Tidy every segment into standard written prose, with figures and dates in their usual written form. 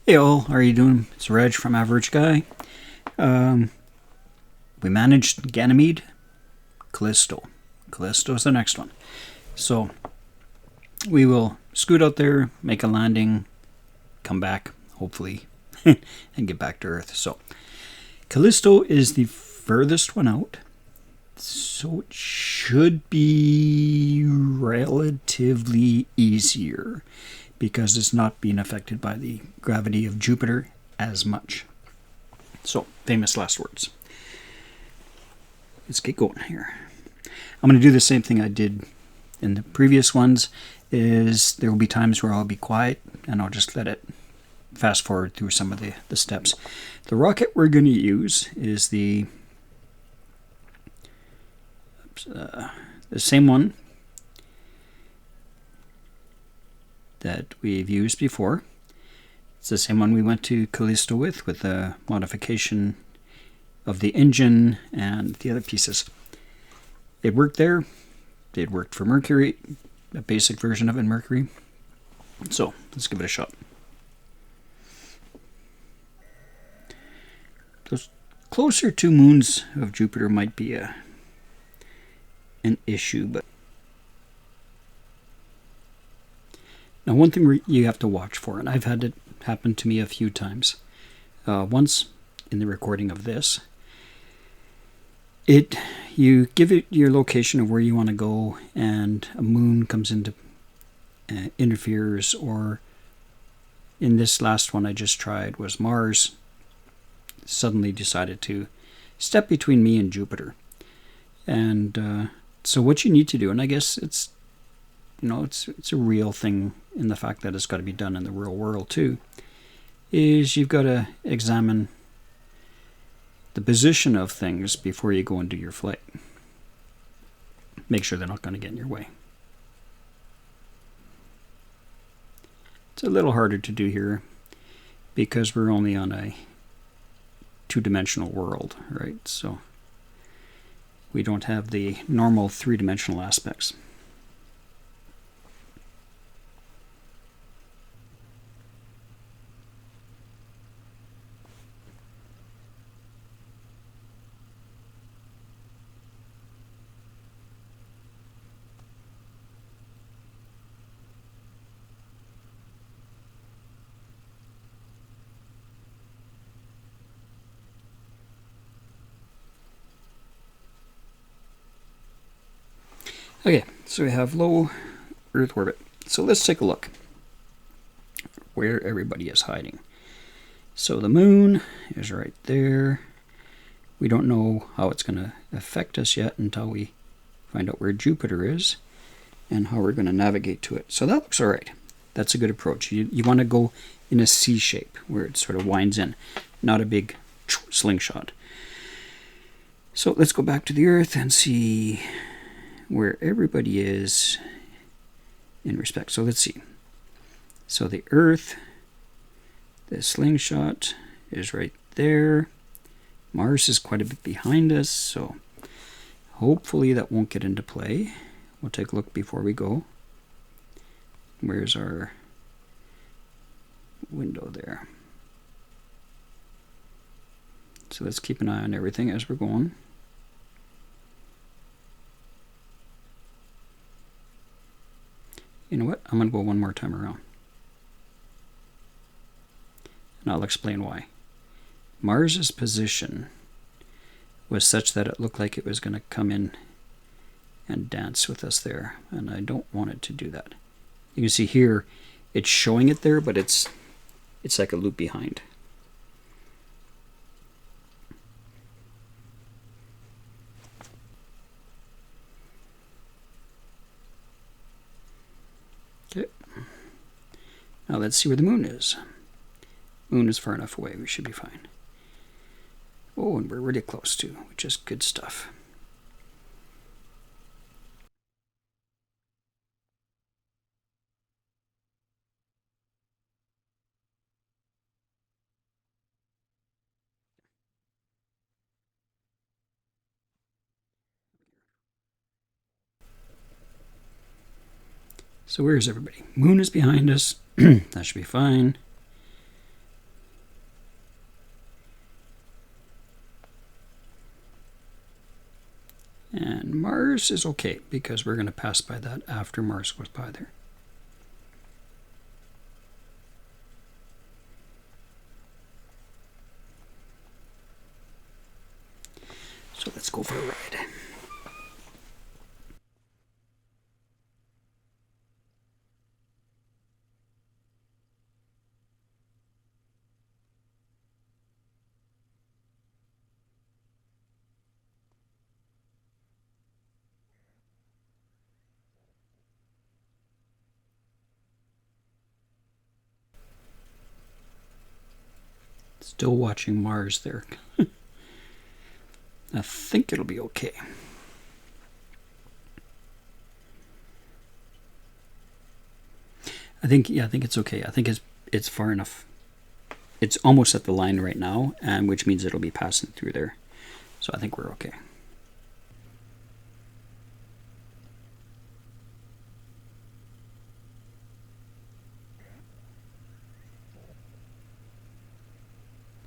Hey all, how are you doing? It's Reg from Aver Reg Guy. We managed Ganymede, Callisto. Callisto is the next one. So we will scoot out there, make a landing, come back, hopefully, and get back to Earth. So Callisto is the furthest one out. So it should be relatively easier because it's not being affected by the gravity of Jupiter as much. So, famous last words. Let's get going here. I'm going to do the same thing I did in the previous ones. Is there will be times where I'll be quiet and I'll just let it fast forward through some of the steps. The rocket we're going to use is the same one that we've used before. It's the same one we went to Callisto with a modification of the engine and the other pieces. It worked there. It worked for Mercury, a basic version of it in Mercury. So let's give it a shot. Those closer to moons of Jupiter might be an issue, but now one thing you have to watch for, and I've had it happen to me a few times. Once in the recording of this, you give it your location of where you want to go, and a moon comes into interferes, or in this last one I just tried was Mars suddenly decided to step between me and Jupiter. And so what you need to do, and I guess it's a real thing in the fact that it's got to be done in the real world too, is you've got to examine the position of things before you go and do your flight. Make sure they're not going to get in your way. It's a little harder to do here because we're only on a two-dimensional world, right? So we don't have the normal three-dimensional aspects. Okay, so we have low Earth orbit. So let's take a look where everybody is hiding. So the moon is right there. We don't know how it's going to affect us yet until we find out where Jupiter is and how we're going to navigate to it. So that looks all right. That's a good approach. You want to go in a C shape where it sort of winds in, not a big slingshot. So let's go back to the Earth and see where everybody is in respect. So let's see. So the Earth, the slingshot is right there. Mars is quite a bit behind us, so hopefully that won't get into play. We'll take a look before we go. Where's our window there? So let's keep an eye on everything as we're going. You know what? I'm going to go one more time around. And I'll explain why. Mars's position was such that it looked like it was going to come in and dance with us there. And I don't want it to do that. You can see here, it's showing it there, but it's like a loop behind. Okay. Now let's see where the moon is. Moon is far enough away, we should be fine. Oh, and we're really close to, which is good stuff. So where is everybody? Moon is behind us. That should be fine. And Mars is okay because we're going to pass by that after Mars goes by there. So let's go for a ride. Still watching Mars there. I think it'll be okay. I think it's okay. I think it's far enough. It's almost at the line right now, and which means it'll be passing through there. So I think we're okay.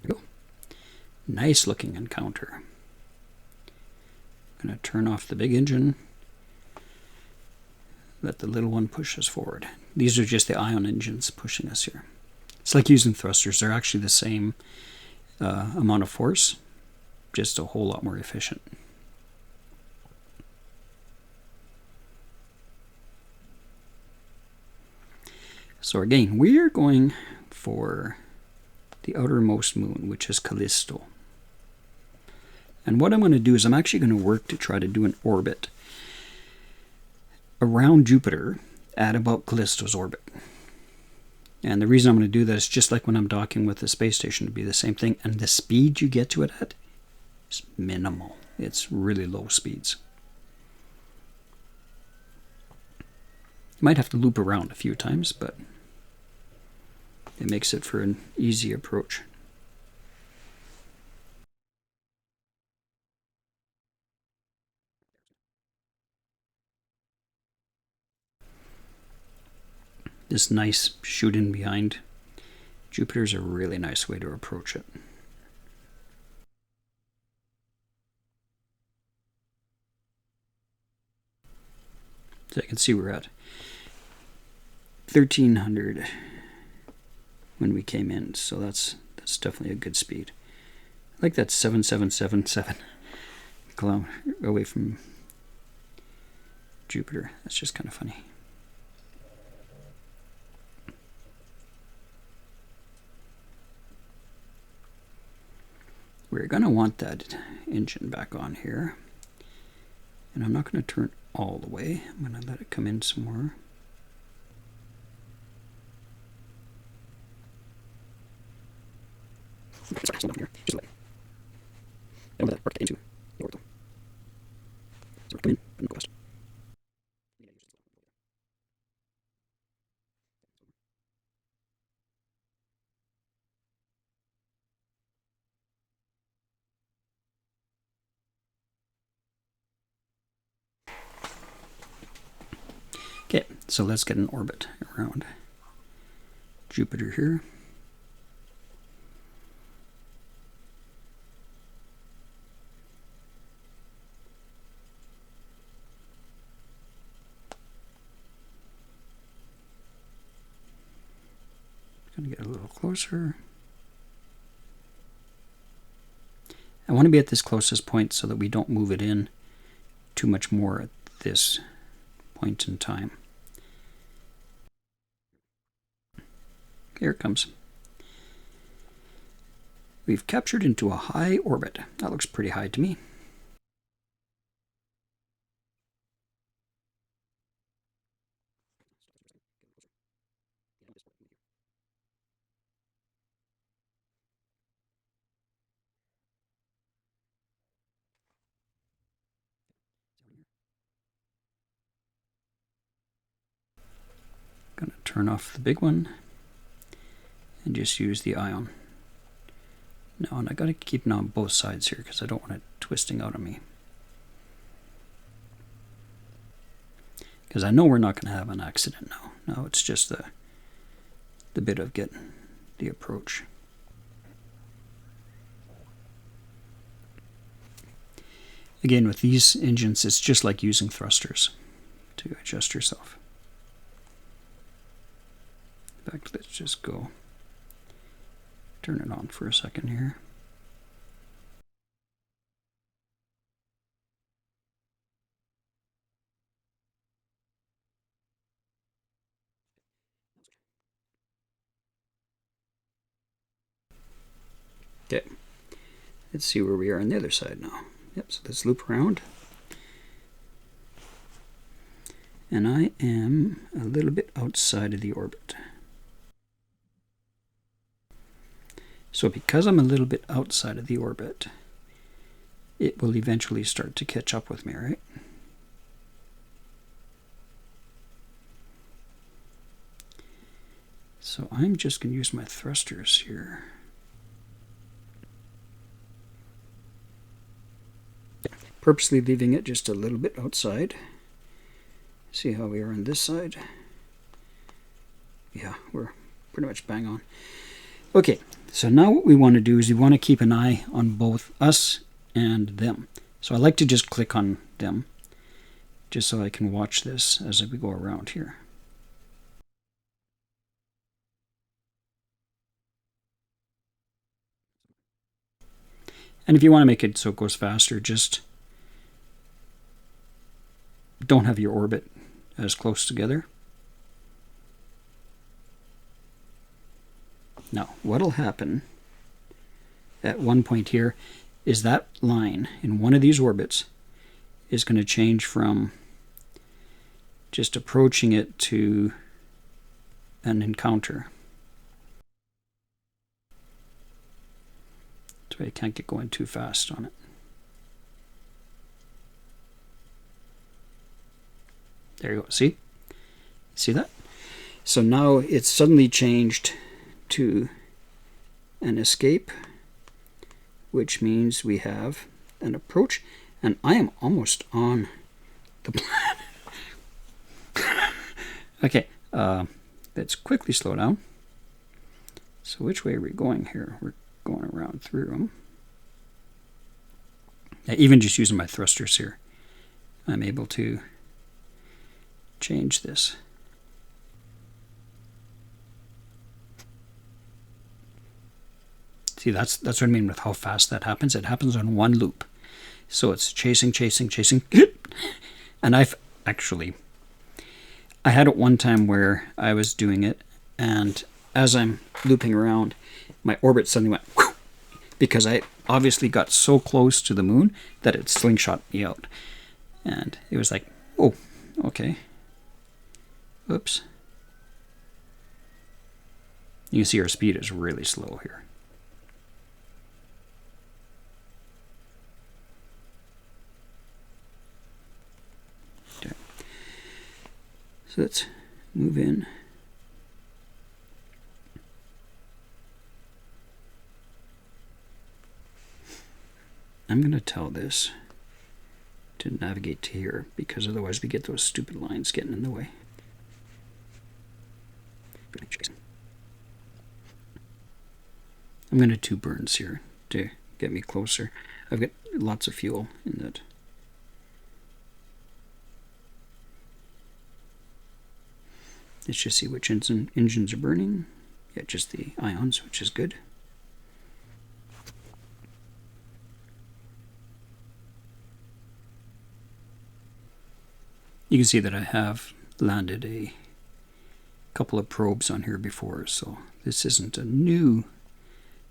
There we go. Nice looking encounter. I'm going to turn off the big engine. Let the little one push us forward. These are just the ion engines pushing us here. It's like using thrusters. They're actually the same amount of force, just a whole lot more efficient. So again, we are going for the outermost moon, which is Callisto. And what I'm going to do is I'm actually going to work to try to do an orbit around Jupiter at about Callisto's orbit. And the reason I'm going to do that is just like when I'm docking with the space station, to be the same thing. And the speed you get to it at is minimal. It's really low speeds. You might have to loop around a few times, but it makes it for an easy approach. This nice shoot in behind Jupiter's a really nice way to approach it. So I can see we're at 1300 when we came in, so that's definitely a good speed. I like that 7777 kilometer away from Jupiter. That's just kind of funny. We're going to want that engine back on here. And I'm not going to turn all the way. I'm going to let it come in some more. Sorry, slow down here. Just a little bit. I don't let that work into the orbital. So we're coming in, but not go west. Okay, so let's get an orbit around Jupiter here. Going to get a little closer. I want to be at this closest point so that we don't move it in too much more at this point in time. Here it comes. We've captured into a high orbit. That looks pretty high to me. Going to turn off the big one and just use the ion. Now, and I got to keep it on both sides here because I don't want it twisting out on me. Because I know we're not going to have an accident now. Now it's just the bit of getting the approach. Again, with these engines, it's just like using thrusters to adjust yourself. In fact, let's just go turn it on for a second here. Okay, let's see where we are on the other side now. Yep, so let's loop around. And I am a little bit outside of the orbit. So because I'm a little bit outside of the orbit, it will eventually start to catch up with me, right? So I'm just going to use my thrusters here. Purposely leaving it just a little bit outside. See how we are on this side? Yeah, we're pretty much bang on. Okay, so now what we want to do is we want to keep an eye on both us and them. So I like to just click on them, just so I can watch this as we go around here. And if you want to make it so it goes faster, just don't have your orbit as close together. Now, what'll happen at one point here is that line in one of these orbits is going to change from just approaching it to an encounter. So I can't get going too fast on it. There you go. See? See that? So now it's suddenly changed to an escape, which means we have an approach, and I am almost on the planet. Okay, let's quickly slow down. So which way are we going here? We're going around through them. Even just using my thrusters here, I'm able to change this. See, that's what I mean with how fast that happens. It happens on one loop. So it's chasing, chasing, chasing. And I had it one time where I was doing it, and as I'm looping around, my orbit suddenly went whoosh, because I obviously got so close to the moon that it slingshot me out. And it was like, oh, okay. Oops. You can see our speed is really slow here. Okay. So let's move in. I'm going to tell this to navigate to here, because otherwise we get those stupid lines getting in the way. I'm going to do burns here to get me closer. I've got lots of fuel in that. Let's just see which engines are burning. Yeah, just the ions, which is good. You can see that I have landed a couple of probes on here before, so this isn't a new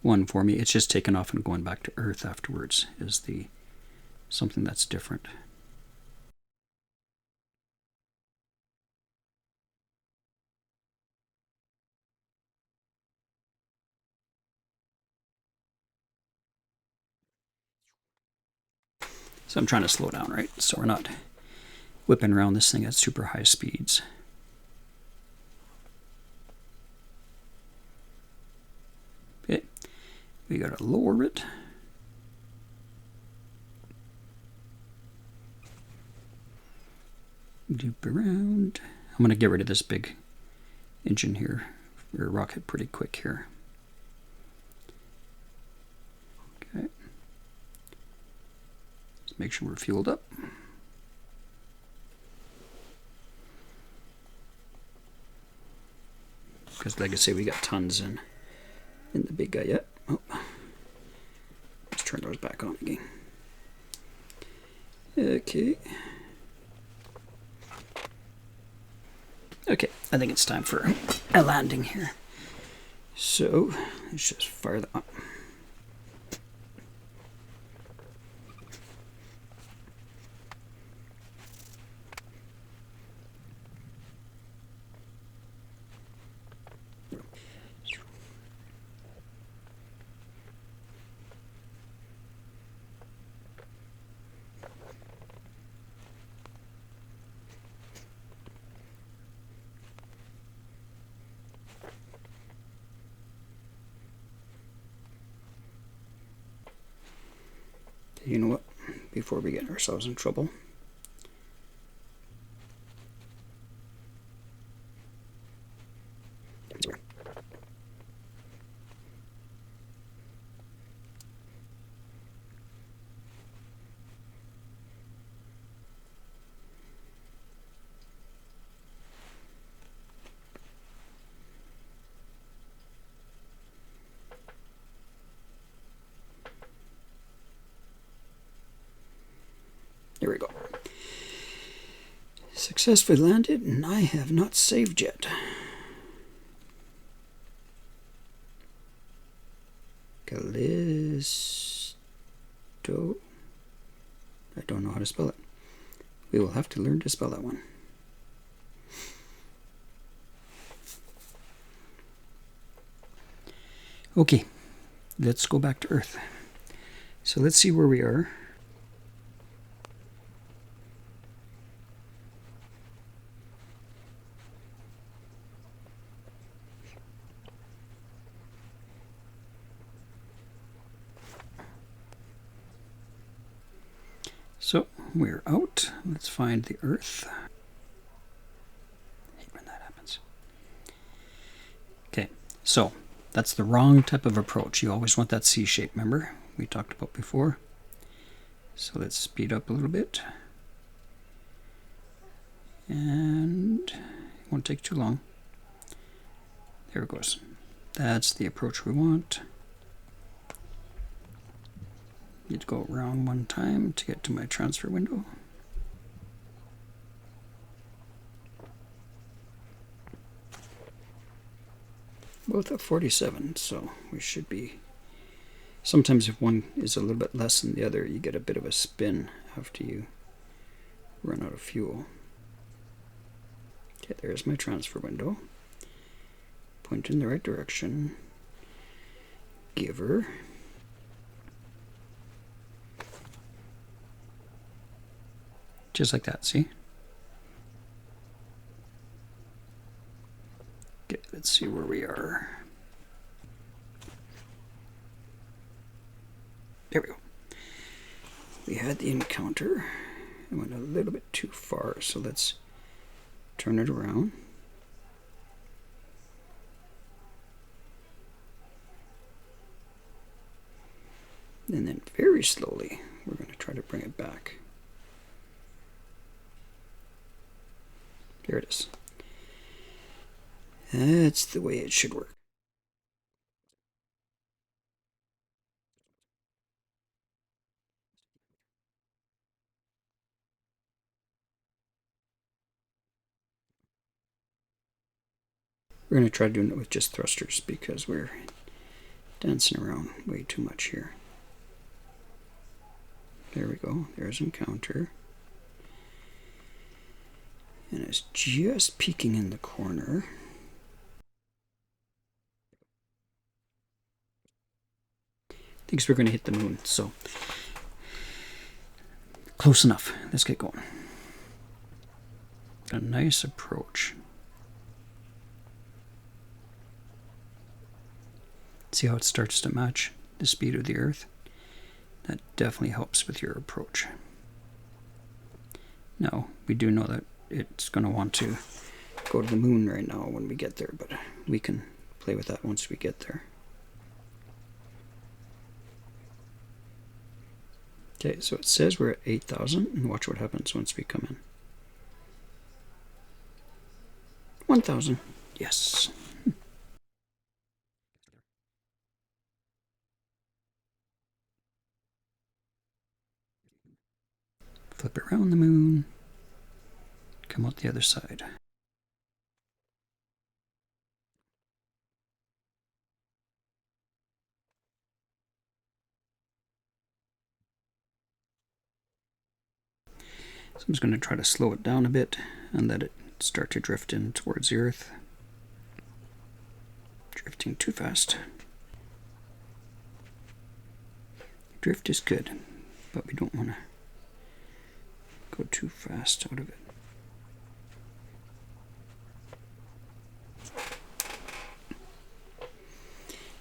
one for me. It's just taken off and going back to Earth afterwards is something that's different. So I'm trying to slow down, right? So we're not whipping around this thing at super high speeds. Okay, we got to lower it. Loop around. I'm going to get rid of this big engine here, or rocket, pretty quick here. Okay. Let's make sure we're fueled up. Because like I say, we got tons in the big guy yet. Oh, let's turn those back on again. Okay. Okay, I think it's time for a landing here. So let's just fire that up. You know what? Before we get ourselves in trouble, there we go. Successfully landed, and I have not saved yet. Callisto. I don't know how to spell it. We will have to learn to spell that one. Okay, let's go back to Earth. So let's see where we are. So we're out. Let's find the Earth. I hate when that happens. Okay, so that's the wrong type of approach. You always want that C shape, remember? We talked about before. So let's speed up a little bit. And it won't take too long. There it goes. That's the approach we want. Need to go around one time to get to my transfer window. Both at 47, so we should be... Sometimes if one is a little bit less than the other, you get a bit of a spin after you run out of fuel. Okay, there's my transfer window. Point in the right direction. Give her. Just like that, see? Okay, let's see where we are. There we go. We had the encounter. I went a little bit too far, so let's turn it around. And then very slowly, we're going to try to bring it back. There it is. That's the way it should work. We're going to try doing it with just thrusters because we're dancing around way too much here. There we go. There's encounter. And it's just peeking in the corner. Thinks we're going to hit the moon, so close enough. Let's get going. A nice approach. See how it starts to match the speed of the Earth? That definitely helps with your approach. Now, we do know that it's going to want to go to the moon right now when we get there, but we can play with that once we get there. Okay, so it says we're at 8,000, and watch what happens once we come in. 1,000. Yes. Flip around the moon. Come out the other side. So I'm just going to try to slow it down a bit and let it start to drift in towards the Earth. Drifting too fast. Drift is good, but we don't want to go too fast out of it.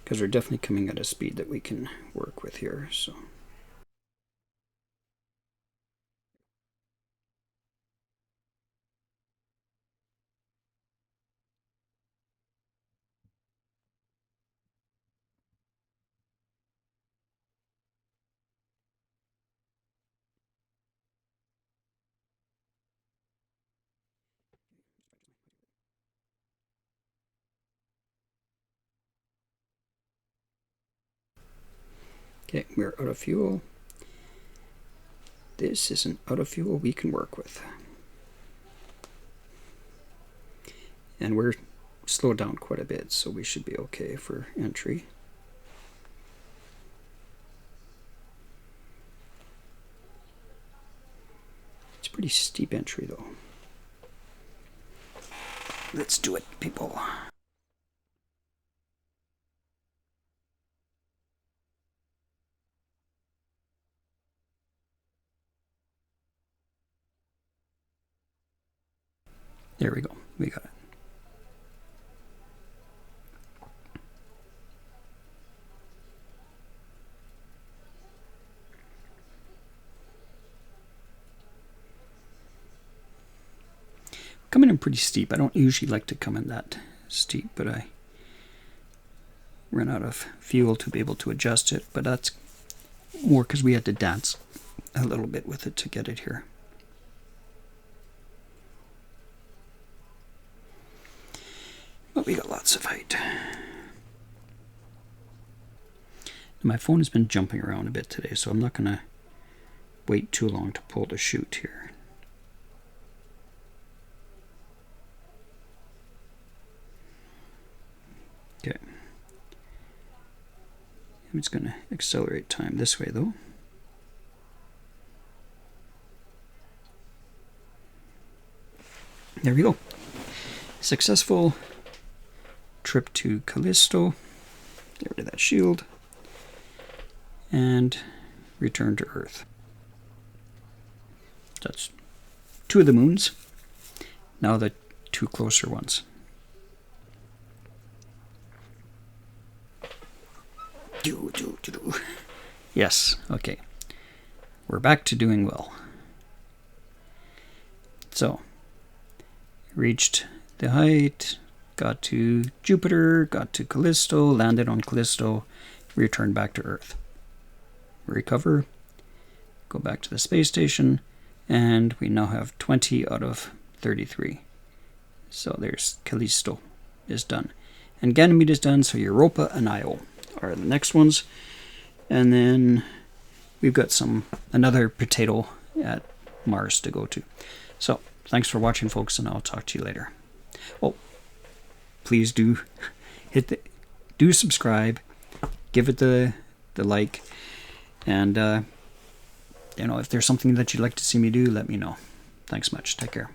Because we're definitely coming at a speed that we can work with here, so. Okay, we're out of fuel. This is an out of fuel we can work with. And we're slowed down quite a bit, so we should be okay for entry. It's a pretty steep entry though. Let's do it, people. There we go. We got it. Coming in pretty steep. I don't usually like to come in that steep, but I ran out of fuel to be able to adjust it. But that's more because we had to dance a little bit with it to get it here. But we got lots of height. My phone has been jumping around a bit today, so I'm not going to wait too long to pull the chute here. Okay. I'm just going to accelerate time this way though. There we go. Successful trip to Callisto. Get rid of that shield. And return to Earth. That's 2 of the moons. Now the 2 closer ones. Yes, okay. We're back to doing well. So, reached the height, got to Jupiter, got to Callisto, landed on Callisto, returned back to Earth. Recover, go back to the space station, and we now have 20 out of 33. So there's Callisto is done. And Ganymede is done, so Europa and Io are the next ones. And then we've got another potato at Mars to go to. So thanks for watching, folks, and I'll talk to you later. Oh, please do subscribe, give it the like, and if there's something that you'd like to see me do, let me know. Thanks much. Take care.